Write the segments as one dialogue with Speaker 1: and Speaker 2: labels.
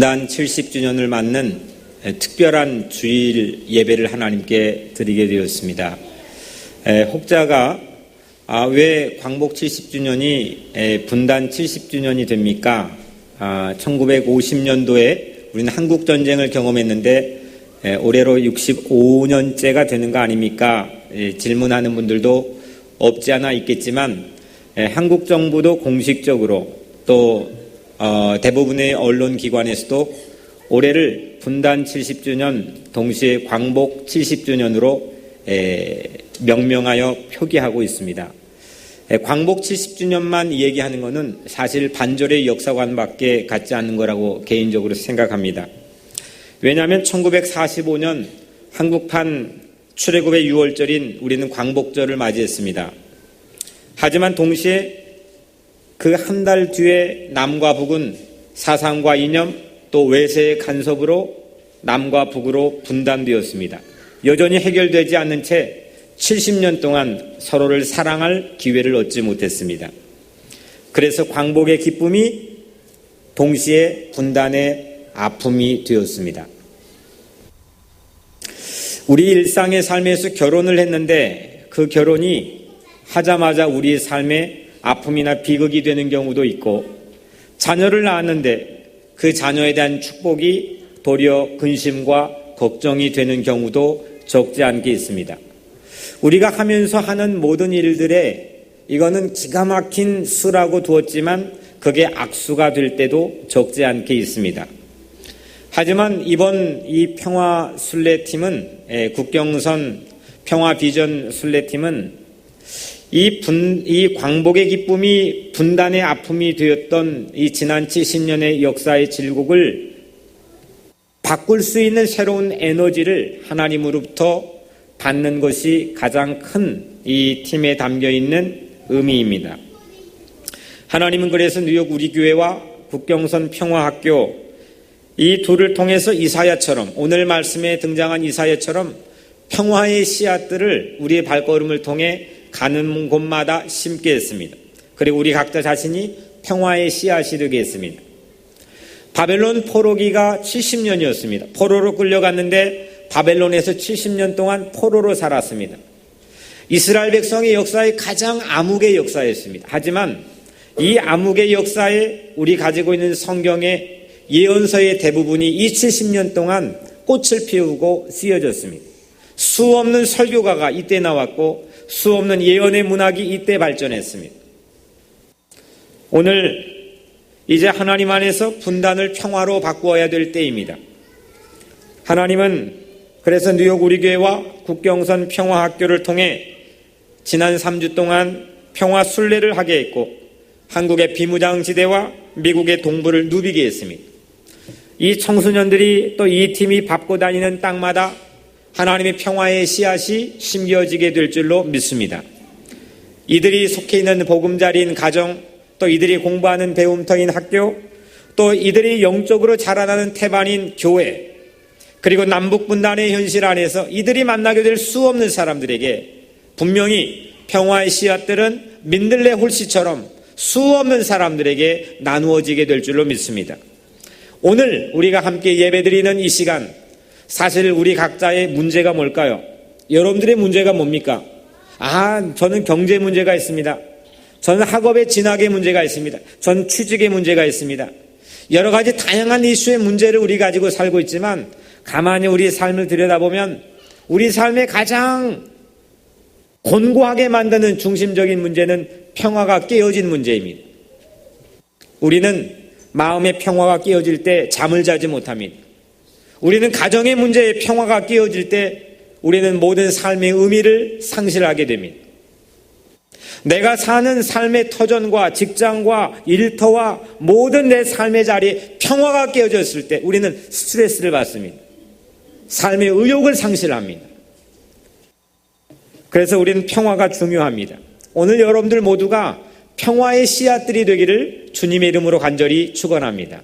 Speaker 1: 분단 70주년을 맞는 특별한 주일 예배를 하나님께 드리게 되었습니다. 혹자가 왜 광복 70주년이 분단 70주년이 됩니까? 1950년도에 우리는 한국전쟁을 경험했는데 올해로 65년째가 되는 거 아닙니까? 질문하는 분들도 없지 않아 있겠지만 한국 정부도 공식적으로 또 대부분의 언론기관에서도 올해를 분단 70주년 동시에 광복 70주년으로 명명하여 표기하고 있습니다. 광복 70주년만 얘기하는 것은 사실 반절의 역사관밖에 같지 않는 거라고 개인적으로 생각합니다. 왜냐하면 1945년 한국판 출애굽의 6월절인 우리는 광복절을 맞이했습니다. 하지만 동시에 그 한 달 뒤에 남과 북은 사상과 이념 또 외세의 간섭으로 남과 북으로 분단되었습니다. 여전히 해결되지 않는 채 70년 동안 서로를 사랑할 기회를 얻지 못했습니다. 그래서 광복의 기쁨이 동시에 분단의 아픔이 되었습니다. 우리 일상의 삶에서 결혼을 했는데 그 결혼이 하자마자 우리의 삶에 아픔이나 비극이 되는 경우도 있고, 자녀를 낳았는데 그 자녀에 대한 축복이 도리어 근심과 걱정이 되는 경우도 적지 않게 있습니다. 우리가 하면서 하는 모든 일들에 이거는 기가 막힌 수라고 두었지만 그게 악수가 될 때도 적지 않게 있습니다. 하지만 이번 이 평화순례팀은, 국경선 평화비전 순례팀은 이 광복의 기쁨이 분단의 아픔이 되었던 이 지난 70년의 역사의 질곡을 바꿀 수 있는 새로운 에너지를 하나님으로부터 받는 것이 가장 큰 이 팀에 담겨 있는 의미입니다. 하나님은 그래서 뉴욕 우리 교회와 국경선 평화학교 이 둘을 통해서 이사야처럼, 오늘 말씀에 등장한 이사야처럼 평화의 씨앗들을 우리의 발걸음을 통해 가는 곳마다 심게 했습니다. 그리고 우리 각자 자신이 평화의 씨앗이 되게 했습니다. 바벨론 포로기가 70년이었습니다. 포로로 끌려갔는데 바벨론에서 70년 동안 포로로 살았습니다. 이스라엘 백성의 역사의 가장 암흑의 역사였습니다. 하지만 이 암흑의 역사에 우리 가지고 있는 성경의 예언서의 대부분이 이 70년 동안 꽃을 피우고 쓰여졌습니다. 수 없는 설교가가 이때 나왔고 수 없는 예언의 문학이 이때 발전했습니다. 오늘 이제 하나님 안에서 분단을 평화로 바꾸어야 될 때입니다. 하나님은 그래서 뉴욕 우리 교회와 국경선 평화학교를 통해 지난 3주 동안 평화 순례를 하게 했고 한국의 비무장지대와 미국의 동부를 누비게 했습니다. 이 청소년들이 또 이 팀이 밟고 다니는 땅마다 하나님의 평화의 씨앗이 심겨지게 될 줄로 믿습니다. 이들이 속해 있는 보금자리인 가정, 또 이들이 공부하는 배움터인 학교, 또 이들이 영적으로 자라나는 태반인 교회, 그리고 남북분단의 현실 안에서 이들이 만나게 될 수 없는 사람들에게 분명히 평화의 씨앗들은 민들레 홀씨처럼 수 없는 사람들에게 나누어지게 될 줄로 믿습니다. 오늘 우리가 함께 예배드리는 이 시간, 사실 우리 각자의 문제가 뭘까요? 여러분들의 문제가 뭡니까? 저는 경제 문제가 있습니다. 저는 학업의 진학의 문제가 있습니다. 저는 취직의 문제가 있습니다. 여러 가지 다양한 이슈의 문제를 우리 가지고 살고 있지만 가만히 우리 삶을 들여다보면 우리 삶의 가장 곤고하게 만드는 중심적인 문제는 평화가 깨어진 문제입니다. 우리는 마음의 평화가 깨어질 때 잠을 자지 못합니다. 우리는 가정의 문제에 평화가 깨어질 때 우리는 모든 삶의 의미를 상실하게 됩니다. 내가 사는 삶의 터전과 직장과 일터와 모든 내 삶의 자리에 평화가 깨어졌을 때 우리는 스트레스를 받습니다. 삶의 의욕을 상실합니다. 그래서 우리는 평화가 중요합니다. 오늘 여러분들 모두가 평화의 씨앗들이 되기를 주님의 이름으로 간절히 축원합니다.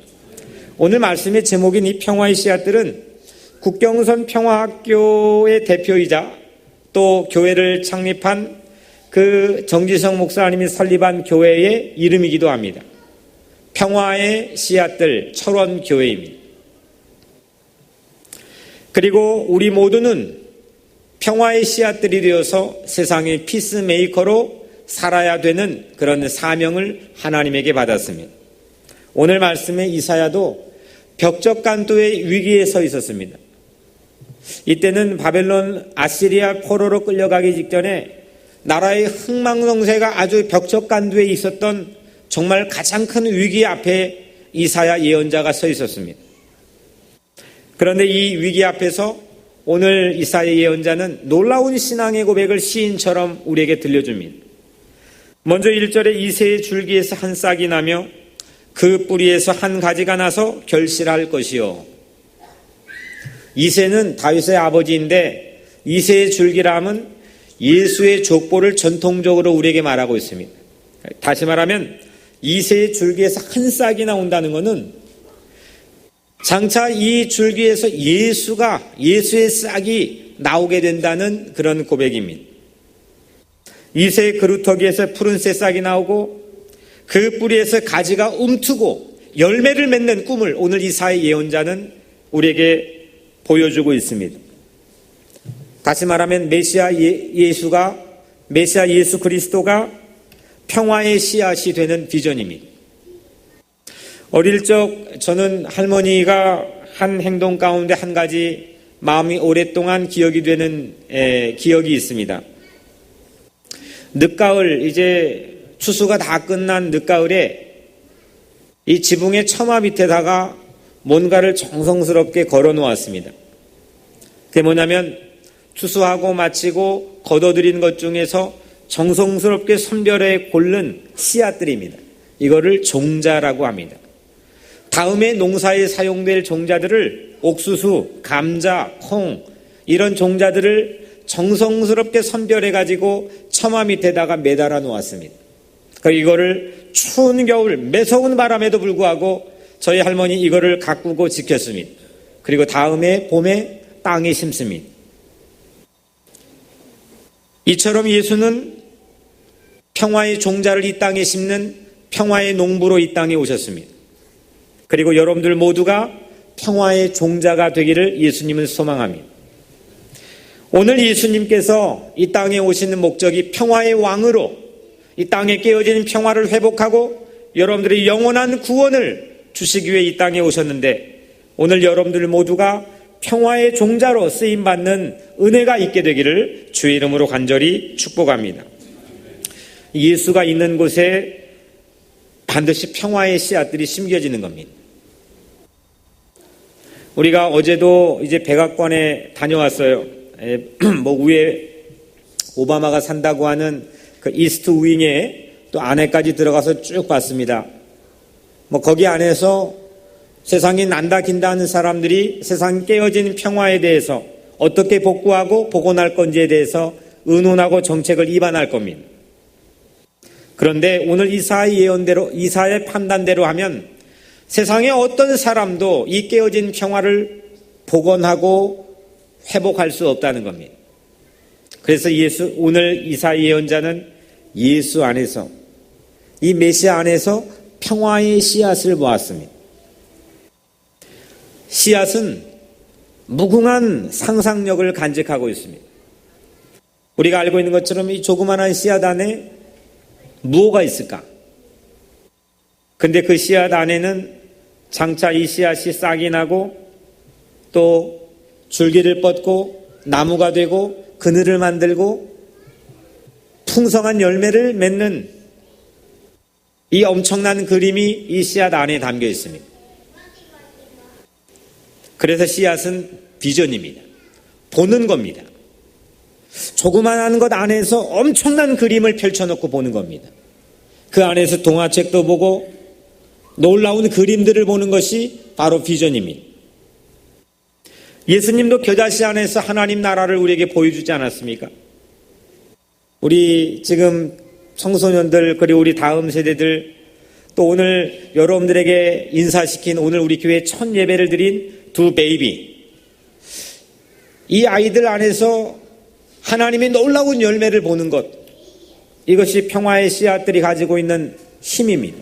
Speaker 1: 오늘 말씀의 제목인 이 평화의 씨앗들은 국경선 평화학교의 대표이자 또 교회를 창립한 그 정지성 목사님이 설립한 교회의 이름이기도 합니다. 평화의 씨앗들 철원교회입니다. 그리고 우리 모두는 평화의 씨앗들이 되어서 세상의 피스메이커로 살아야 되는 그런 사명을 하나님에게 받았습니다. 오늘 말씀의 이사야도 벽적간도의 위기에 서 있었습니다. 이때는 바벨론 아시리아 포로로 끌려가기 직전에 나라의 흥망성쇠가 아주 벽적간도에 있었던 정말 가장 큰 위기 앞에 이사야 예언자가 서 있었습니다. 그런데 이 위기 앞에서 오늘 이사야 예언자는 놀라운 신앙의 고백을 시인처럼 우리에게 들려줍니다. 먼저 1절에 이새의 줄기에서 한 싹이 나며 그 뿌리에서 한 가지가 나서 결실할 것이요. 이새는 다윗의 아버지인데 이새의 줄기람은 예수의 족보를 전통적으로 우리에게 말하고 있습니다. 다시 말하면 이새의 줄기에서 한 싹이 나온다는 것은 장차 이 줄기에서 예수의 싹이 나오게 된다는 그런 고백입니다. 이새의 그루터기에서 푸른 새싹이 나오고 그 뿌리에서 가지가 움트고 열매를 맺는 꿈을 오늘 이사야 예언자는 우리에게 보여주고 있습니다. 다시 말하면 메시아 예수 그리스도가 평화의 씨앗이 되는 비전입니다. 어릴 적 저는 할머니가 한 행동 가운데 한 가지 마음이 오랫동안 기억이 되는 기억이 있습니다. 늦가을, 이제 추수가 다 끝난 늦가을에 이 지붕의 처마 밑에다가 뭔가를 정성스럽게 걸어 놓았습니다. 그게 뭐냐면 추수하고 마치고 걷어들인 것 중에서 정성스럽게 선별해 고른 씨앗들입니다. 이거를 종자라고 합니다. 다음에 농사에 사용될 종자들을 옥수수, 감자, 콩 이런 종자들을 정성스럽게 선별해 가지고 처마 밑에다가 매달아 놓았습니다. 이거를 추운 겨울 매서운 바람에도 불구하고 저희 할머니 이거를 가꾸고 지켰습니다. 그리고 다음에 봄에 땅에 심습니다. 이처럼 예수는 평화의 종자를 이 땅에 심는 평화의 농부로 이 땅에 오셨습니다. 그리고 여러분들 모두가 평화의 종자가 되기를 예수님은 소망합니다. 오늘 예수님께서 이 땅에 오시는 목적이 평화의 왕으로 이 땅에 깨어진 평화를 회복하고 여러분들의 영원한 구원을 주시기 위해 이 땅에 오셨는데 오늘 여러분들 모두가 평화의 종자로 쓰임받는 은혜가 있게 되기를 주의 이름으로 간절히 축복합니다. 예수가 있는 곳에 반드시 평화의 씨앗들이 심겨지는 겁니다. 우리가 어제도 이제 백악관에 다녀왔어요. 위에 오바마가 산다고 하는 그 이스트 윙에 또 안에까지 들어가서 쭉 봤습니다. 거기 안에서 세상이 난다 긴다 하는 사람들이 세상이 깨어진 평화에 대해서 어떻게 복구하고 복원할 건지에 대해서 의논하고 정책을 입안할 겁니다. 그런데 오늘 이사야의 예언대로, 이사야의 판단대로 하면 세상에 어떤 사람도 이 깨어진 평화를 복원하고 회복할 수 없다는 겁니다. 그래서 오늘 이사야 예언자는 예수 안에서, 이 메시아 안에서 평화의 씨앗을 보았습니다. 씨앗은 무궁한 상상력을 간직하고 있습니다. 우리가 알고 있는 것처럼 이 조그만한 씨앗 안에 무엇가 있을까? 근데 그 씨앗 안에는 장차 이 씨앗이 싹이 나고 또 줄기를 뻗고 나무가 되고 그늘을 만들고 풍성한 열매를 맺는 이 엄청난 그림이 이 씨앗 안에 담겨 있습니다. 그래서 씨앗은 비전입니다. 보는 겁니다. 조그만한 것 안에서 엄청난 그림을 펼쳐놓고 보는 겁니다. 그 안에서 동화책도 보고 놀라운 그림들을 보는 것이 바로 비전입니다. 예수님도 겨자씨 안에서 하나님 나라를 우리에게 보여주지 않았습니까? 우리 지금 청소년들 그리고 우리 다음 세대들 또 오늘 여러분들에게 인사시킨 오늘 우리 교회 첫 예배를 드린 두 베이비, 이 아이들 안에서 하나님의 놀라운 열매를 보는 것, 이것이 평화의 씨앗들이 가지고 있는 힘입니다.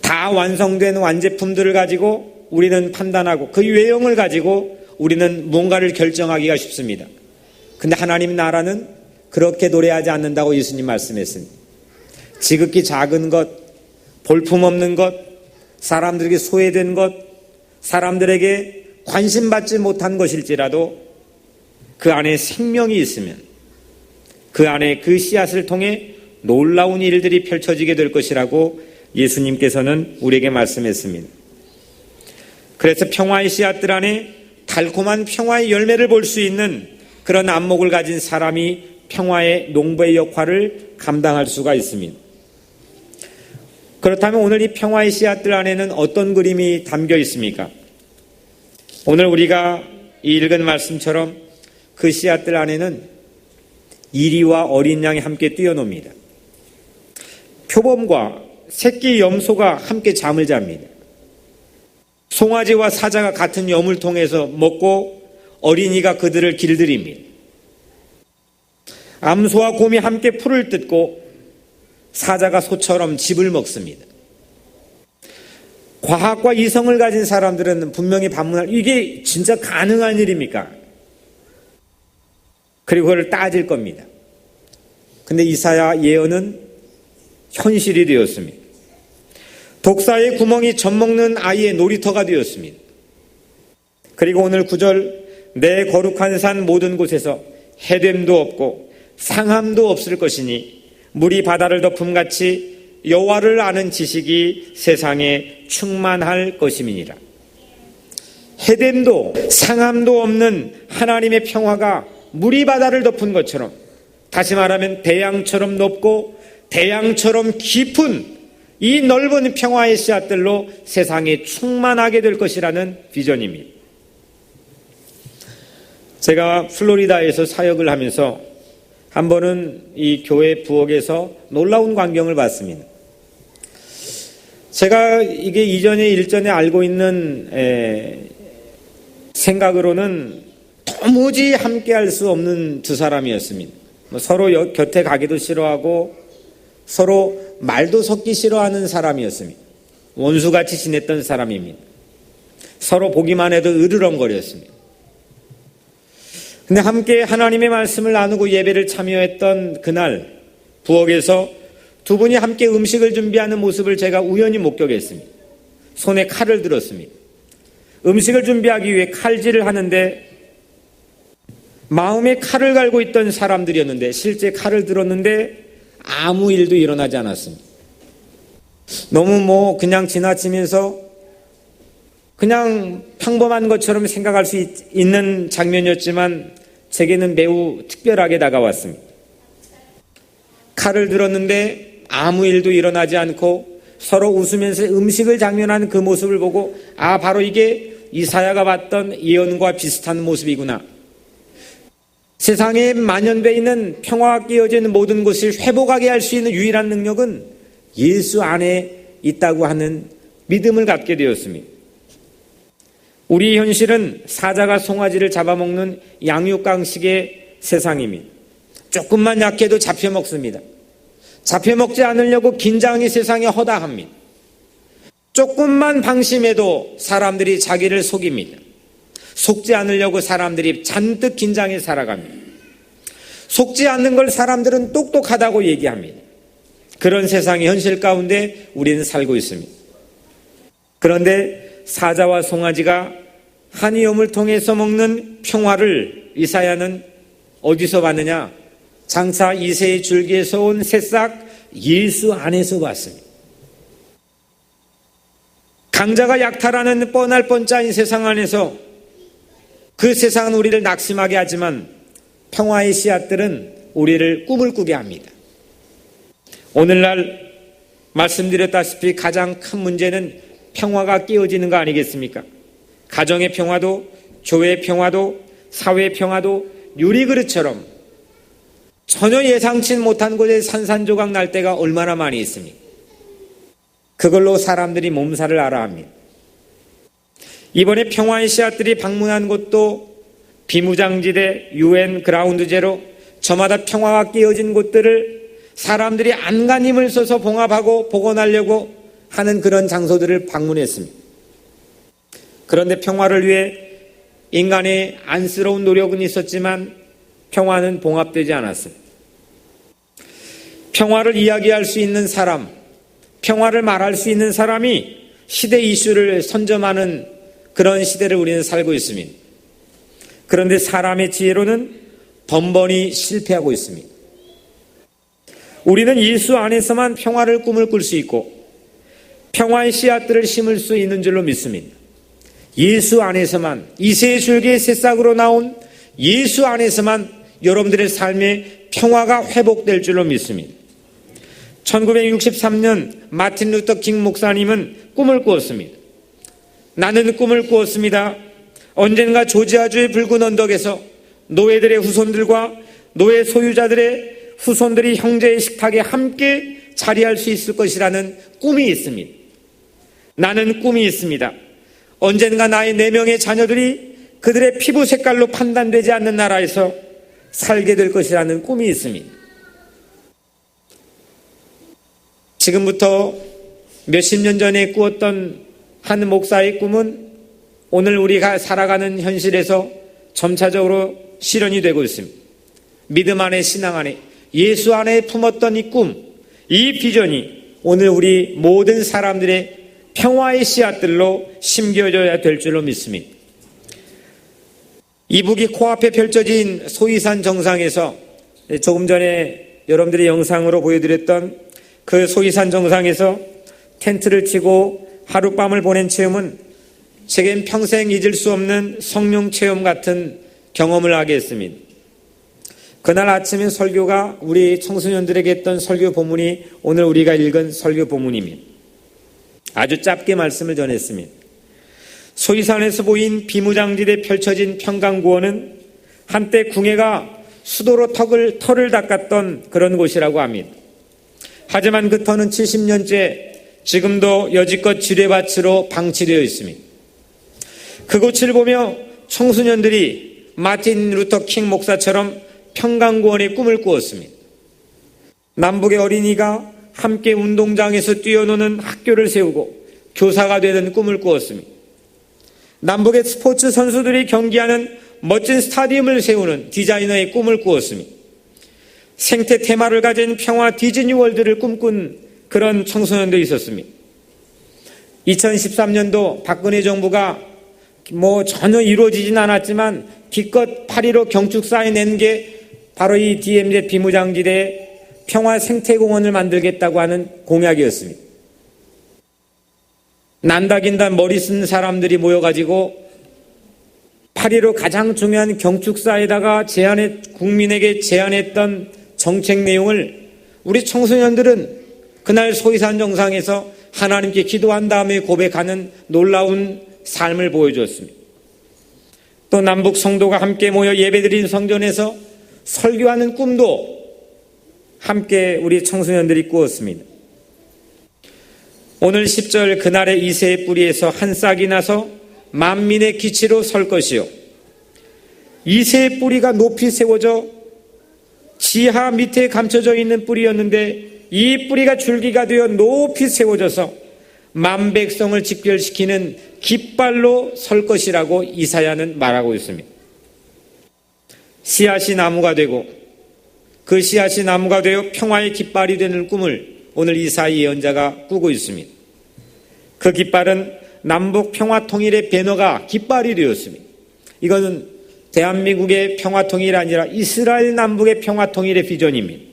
Speaker 1: 다 완성된 완제품들을 가지고 우리는 판단하고 그 외형을 가지고 우리는 뭔가를 결정하기가 쉽습니다. 근데 하나님 나라는 그렇게 노래하지 않는다고 예수님 말씀했습니다. 지극히 작은 것, 볼품없는 것, 사람들에게 소외된 것, 사람들에게 관심받지 못한 것일지라도 그 안에 생명이 있으면 그 안에 그 씨앗을 통해 놀라운 일들이 펼쳐지게 될 것이라고 예수님께서는 우리에게 말씀했습니다. 그래서 평화의 씨앗들 안에 달콤한 평화의 열매를 볼 수 있는 그런 안목을 가진 사람이 평화의 농부의 역할을 감당할 수가 있습니다. 그렇다면 오늘 이 평화의 씨앗들 안에는 어떤 그림이 담겨 있습니까? 오늘 우리가 읽은 말씀처럼 그 씨앗들 안에는 이리와 어린 양이 함께 뛰어놉니다. 표범과 새끼 염소가 함께 잠을 잡니다. 송아지와 사자가 같은 염을 통해서 먹고 어린이가 그들을 길들입니다. 암소와 곰이 함께 풀을 뜯고 사자가 소처럼 짚을 먹습니다. 과학과 이성을 가진 사람들은 분명히 반문할, 이게 진짜 가능한 일입니까? 그리고 그걸 따질 겁니다. 근데 이사야 예언은 현실이 되었습니다. 독사의 구멍이 젖먹는 아이의 놀이터가 되었습니다. 그리고 오늘 9절, 내 거룩한 산 모든 곳에서 해됨도 없고 상함도 없을 것이니 물이 바다를 덮음같이 여호와를 아는 지식이 세상에 충만할 것임이니라. 해됨도 상함도 없는 하나님의 평화가 물이 바다를 덮은 것처럼, 다시 말하면 대양처럼 높고 대양처럼 깊은 이 넓은 평화의 씨앗들로 세상에 충만하게 될 것이라는 비전입니다. 제가 플로리다에서 사역을 하면서 한 번은 이 교회 부엌에서 놀라운 광경을 봤습니다. 제가 이게 일전에 알고 있는 생각으로는 도무지 함께 할 수 없는 두 사람이었습니다. 서로 곁에 가기도 싫어하고 서로 말도 섞기 싫어하는 사람이었습니다. 원수같이 지냈던 사람입니다. 서로 보기만 해도 으르렁거렸습니다. 근데 함께 하나님의 말씀을 나누고 예배를 참여했던 그날 부엌에서 두 분이 함께 음식을 준비하는 모습을 제가 우연히 목격했습니다. 손에 칼을 들었습니다. 음식을 준비하기 위해 칼질을 하는데 마음에 칼을 갈고 있던 사람들이었는데 실제 칼을 들었는데 아무 일도 일어나지 않았습니다. 너무 그냥 지나치면서 그냥 평범한 것처럼 생각할 수 있는 장면이었지만 제게는 매우 특별하게 다가왔습니다. 칼을 들었는데 아무 일도 일어나지 않고 서로 웃으면서 음식을 장면하는 그 모습을 보고 바로 이게 이사야가 봤던 예언과 비슷한 모습이구나. 세상에 만연되어 있는 평화가 끼어진 모든 것을 회복하게 할 수 있는 유일한 능력은 예수 안에 있다고 하는 믿음을 갖게 되었습니다. 우리 현실은 사자가 송아지를 잡아먹는 양육강식의 세상입니다. 조금만 약해도 잡혀먹습니다. 잡혀먹지 않으려고 긴장이 세상에 허다합니다. 조금만 방심해도 사람들이 자기를 속입니다. 속지 않으려고 사람들이 잔뜩 긴장해 살아갑니다. 속지 않는 걸 사람들은 똑똑하다고 얘기합니다. 그런 세상의 현실 가운데 우리는 살고 있습니다. 그런데 사자와 송아지가 한이염을 통해서 먹는 평화를 이사야는 어디서 봤느냐? 장차 이새의 줄기에서 온 새싹 예수 안에서 봤습니다. 강자가 약탈하는 뻔할 뻔짜인 세상 안에서 그 세상은 우리를 낙심하게 하지만 평화의 씨앗들은 우리를 꿈을 꾸게 합니다. 오늘날 말씀드렸다시피 가장 큰 문제는 평화가 깨어지는 거 아니겠습니까? 가정의 평화도, 교회의 평화도, 사회의 평화도 유리그릇처럼 전혀 예상치 못한 곳에 산산조각 날 때가 얼마나 많이 있습니까? 그걸로 사람들이 몸살을 앓아합니다. 이번에 평화의 씨앗들이 방문한 곳도 비무장지대, UN 그라운드 제로, 저마다 평화가 깨어진 곳들을 사람들이 안간 힘을 써서 봉합하고 복원하려고 하는 그런 장소들을 방문했습니다. 그런데 평화를 위해 인간의 안쓰러운 노력은 있었지만 평화는 봉합되지 않았어요. 평화를 이야기할 수 있는 사람, 평화를 말할 수 있는 사람이 시대 이슈를 선점하는 그런 시대를 우리는 살고 있습니다. 그런데 사람의 지혜로는 번번이 실패하고 있습니다. 우리는 예수 안에서만 평화를 꿈을 꿀 수 있고 평화의 씨앗들을 심을 수 있는 줄로 믿습니다. 예수 안에서만, 이새의 줄기의 새싹으로 나온 예수 안에서만 여러분들의 삶의 평화가 회복될 줄로 믿습니다. 1963년 마틴 루터 킹 목사님은 꿈을 꾸었습니다. 나는 꿈을 꾸었습니다. 언젠가 조지아주의 붉은 언덕에서 노예들의 후손들과 노예 소유자들의 후손들이 형제의 식탁에 함께 자리할 수 있을 것이라는 꿈이 있습니다. 나는 꿈이 있습니다. 언젠가 나의 4명의 자녀들이 그들의 피부 색깔로 판단되지 않는 나라에서 살게 될 것이라는 꿈이 있습니다. 지금부터 몇십 년 전에 꾸었던 한 목사의 꿈은 오늘 우리가 살아가는 현실에서 점차적으로 실현이 되고 있습니다. 믿음 안에, 신앙 안에, 예수 안에 품었던 이 꿈, 이 비전이 오늘 우리 모든 사람들의 평화의 씨앗들로 심겨져야 될 줄로 믿습니다. 이북이 코앞에 펼쳐진 소위산 정상에서 조금 전에 여러분들이 영상으로 보여드렸던 그 소위산 정상에서 텐트를 치고 하룻밤을 보낸 체험은 제겐 평생 잊을 수 없는 성령 체험 같은 경험을 하게 했습니다. 그날 아침에 설교가 우리 청소년들에게 했던 설교 본문이 오늘 우리가 읽은 설교 본문입니다. 아주 짧게 말씀을 전했습니다. 소위산에서 보인 비무장지대에 펼쳐진 평강구원은 한때 궁예가 수도로 털을 닦았던 그런 곳이라고 합니다. 하지만 그 터는 70년째 지금도 여지껏 지뢰밭으로 방치되어 있습니다. 그곳을 보며 청소년들이 마틴 루터 킹 목사처럼 평강구원의 꿈을 꾸었습니다. 남북의 어린이가 함께 운동장에서 뛰어노는 학교를 세우고 교사가 되는 꿈을 꾸었습니다. 남북의 스포츠 선수들이 경기하는 멋진 스타디움을 세우는 디자이너의 꿈을 꾸었습니다. 생태 테마를 가진 평화 디즈니월드를 꿈꾼 그런 청소년도 있었습니다. 2013년도 박근혜 정부가 전혀 이루어지진 않았지만 기껏 파리로 경축사에 낸 게 바로 이 DMZ 비무장지대에 평화 생태공원을 만들겠다고 하는 공약이었습니다. 난다긴다 머리 쓴 사람들이 모여가지고 파리로 가장 중요한 경축사에다가 국민에게 제안했던 정책 내용을 우리 청소년들은 그날 소위산 정상에서 하나님께 기도한 다음에 고백하는 놀라운 삶을 보여주었습니다. 또 남북 성도가 함께 모여 예배드린 성전에서 설교하는 꿈도 함께 우리 청소년들이 꾸었습니다. 오늘 10절 그날의 이새의 뿌리에서 한 싹이 나서 만민의 기치로 설 것이요. 이새의 뿌리가 높이 세워져 지하 밑에 감춰져 있는 뿌리였는데 이 뿌리가 줄기가 되어 높이 세워져서 만 백성을 집결시키는 깃발로 설 것이라고 이사야는 말하고 있습니다. 씨앗이 나무가 되고 그 씨앗이 나무가 되어 평화의 깃발이 되는 꿈을 오늘 이사야 예언자가 꾸고 있습니다. 그 깃발은 남북 평화 통일의 배너가 깃발이 되었습니다. 이것은 대한민국의 평화 통일이 아니라 이스라엘 남북의 평화 통일의 비전입니다.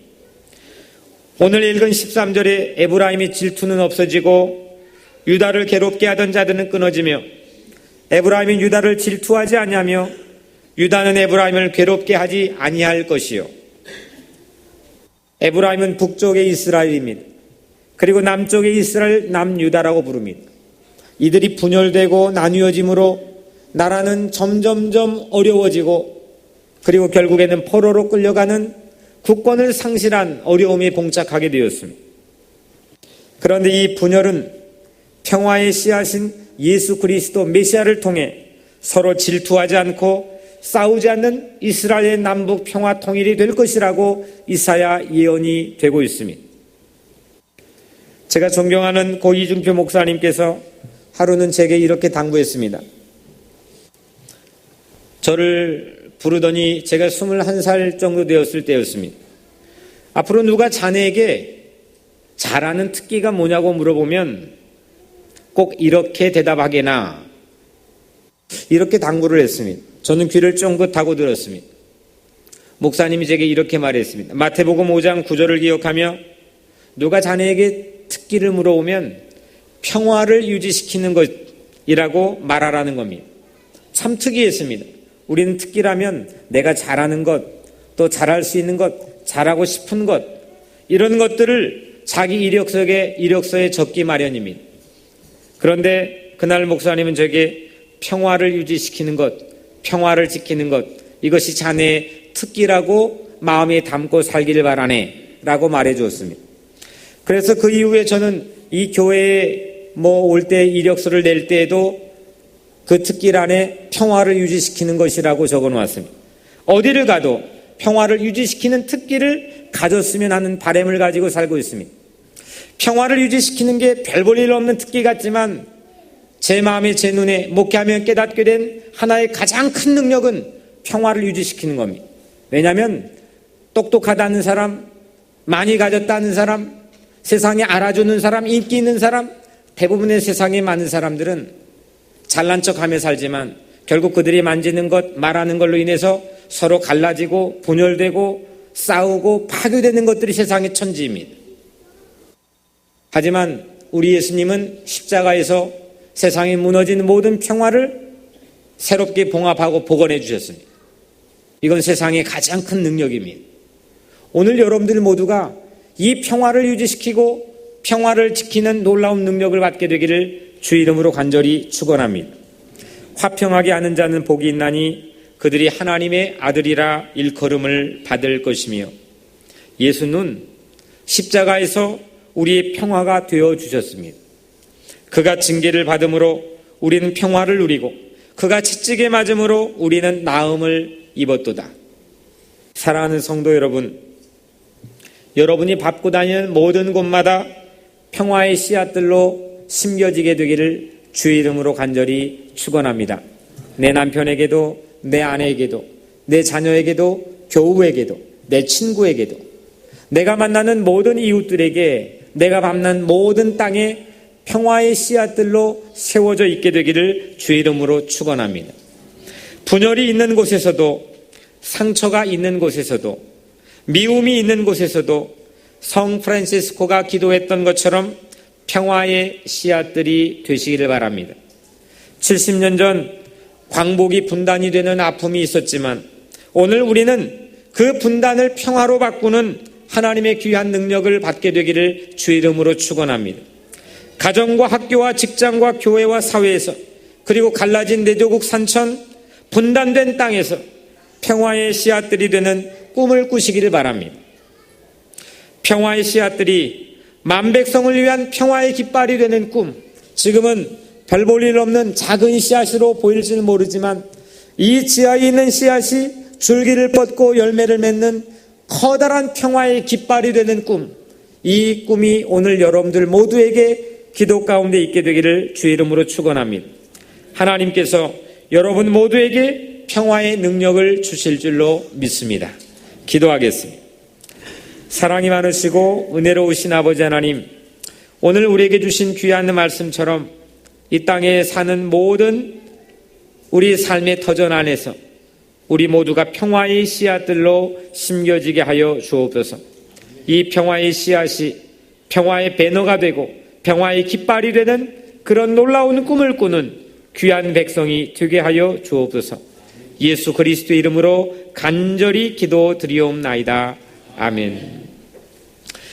Speaker 1: 오늘 읽은 13절에 에브라임의 질투는 없어지고 유다를 괴롭게 하던 자들은 끊어지며 에브라임이 유다를 질투하지 아니하며 유다는 에브라임을 괴롭게 하지 아니할 것이요. 에브라임은 북쪽의 이스라엘입니다. 그리고 남쪽의 이스라엘 남유다라고 부릅니다. 이들이 분열되고 나뉘어짐으로 나라는 점점점 어려워지고 그리고 결국에는 포로로 끌려가는 국권을 상실한 어려움에 봉착하게 되었습니다. 그런데 이 분열은 평화의 씨앗인 예수 그리스도 메시아를 통해 서로 질투하지 않고 싸우지 않는 이스라엘의 남북 평화 통일이 될 것이라고 이사야 예언이 되고 있습니다. 제가 존경하는 고 이중표 목사님께서 하루는 제게 이렇게 당부했습니다. 저를 부르더니 제가 21살 정도 되었을 때였습니다. 앞으로 누가 자네에게 잘하는 특기가 뭐냐고 물어보면 꼭 이렇게 대답하게나, 이렇게 당부를 했습니다. 저는 귀를 쫑긋하고 들었습니다. 목사님이 제게 이렇게 말했습니다. 마태복음 5장 9절을 기억하며 누가 자네에게 특기를 물어보면 평화를 유지시키는 것이라고 말하라는 겁니다. 참 특이했습니다. 우리는 특기라면 내가 잘하는 것, 또 잘할 수 있는 것, 잘하고 싶은 것, 이런 것들을 자기 이력서에 적기 마련입니다. 그런데 그날 목사님은 저에게 평화를 유지시키는 것, 평화를 지키는 것, 이것이 자네의 특기라고 마음에 담고 살기를 바라네 라고 말해 주었습니다. 그래서 그 이후에 저는 이 교회에 올 때 이력서를 낼 때에도 그 특기란에 평화를 유지시키는 것이라고 적어 놓았습니다. 어디를 가도 평화를 유지시키는 특기를 가졌으면 하는 바람을 가지고 살고 있습니다. 평화를 유지시키는 게 별 볼 일 없는 특기 같지만 제 마음에 제 눈에 목회하며 깨닫게 된 하나의 가장 큰 능력은 평화를 유지시키는 겁니다. 왜냐하면 똑똑하다는 사람, 많이 가졌다는 사람, 세상에 알아주는 사람, 인기 있는 사람, 대부분의 세상에 많은 사람들은 잘난 척하며 살지만 결국 그들이 만지는 것, 말하는 걸로 인해서 서로 갈라지고 분열되고 싸우고 파괴되는 것들이 세상의 천지입니다. 하지만 우리 예수님은 십자가에서 세상에 무너진 모든 평화를 새롭게 봉합하고 복원해 주셨습니다. 이건 세상의 가장 큰 능력입니다. 오늘 여러분들 모두가 이 평화를 유지시키고 평화를 지키는 놀라운 능력을 받게 되기를 주 이름으로 간절히 축원합니다. 화평하게 하는 자는 복이 있나니 그들이 하나님의 아들이라 일컬음을 받을 것이며, 예수는 십자가에서 우리의 평화가 되어 주셨습니다. 그가 징계를 받음으로 우리는 평화를 누리고 그가 채찍에 맞음으로 우리는 나음을 입었도다. 사랑하는 성도 여러분, 여러분이 밟고 다니는 모든 곳마다 평화의 씨앗들로 심겨지게 되기를 주의 이름으로 간절히 축원합니다. 내 남편에게도, 내 아내에게도, 내 자녀에게도, 교우에게도, 내 친구에게도, 내가 만나는 모든 이웃들에게, 내가 밟는 모든 땅에 평화의 씨앗들로 세워져 있게 되기를 주의 이름으로 축원합니다. 분열이 있는 곳에서도, 상처가 있는 곳에서도, 미움이 있는 곳에서도 성 프란시스코가 기도했던 것처럼 평화의 씨앗들이 되시기를 바랍니다. 70년 전 광복이 분단이 되는 아픔이 있었지만 오늘 우리는 그 분단을 평화로 바꾸는 하나님의 귀한 능력을 받게 되기를 주의 이름으로 축원합니다. 가정과 학교와 직장과 교회와 사회에서, 그리고 갈라진 내조국 산천 분단된 땅에서 평화의 씨앗들이 되는 꿈을 꾸시기를 바랍니다. 평화의 씨앗들이 만백성을 위한 평화의 깃발이 되는 꿈, 지금은 별 볼 일 없는 작은 씨앗으로 보일지는 모르지만 이 지하에 있는 씨앗이 줄기를 뻗고 열매를 맺는 커다란 평화의 깃발이 되는 꿈, 이 꿈이 오늘 여러분들 모두에게 기도 가운데 있게 되기를 주의 이름으로 축원합니다. 하나님께서 여러분 모두에게 평화의 능력을 주실 줄로 믿습니다. 기도하겠습니다. 사랑이 많으시고 은혜로우신 아버지 하나님, 오늘 우리에게 주신 귀한 말씀처럼 이 땅에 사는 모든 우리 삶의 터전 안에서 우리 모두가 평화의 씨앗들로 심겨지게 하여 주옵소서. 이 평화의 씨앗이 평화의 배너가 되고 평화의 깃발이 되는 그런 놀라운 꿈을 꾸는 귀한 백성이 되게 하여 주옵소서. 예수 그리스도의 이름으로 간절히 기도드리옵나이다. 아멘.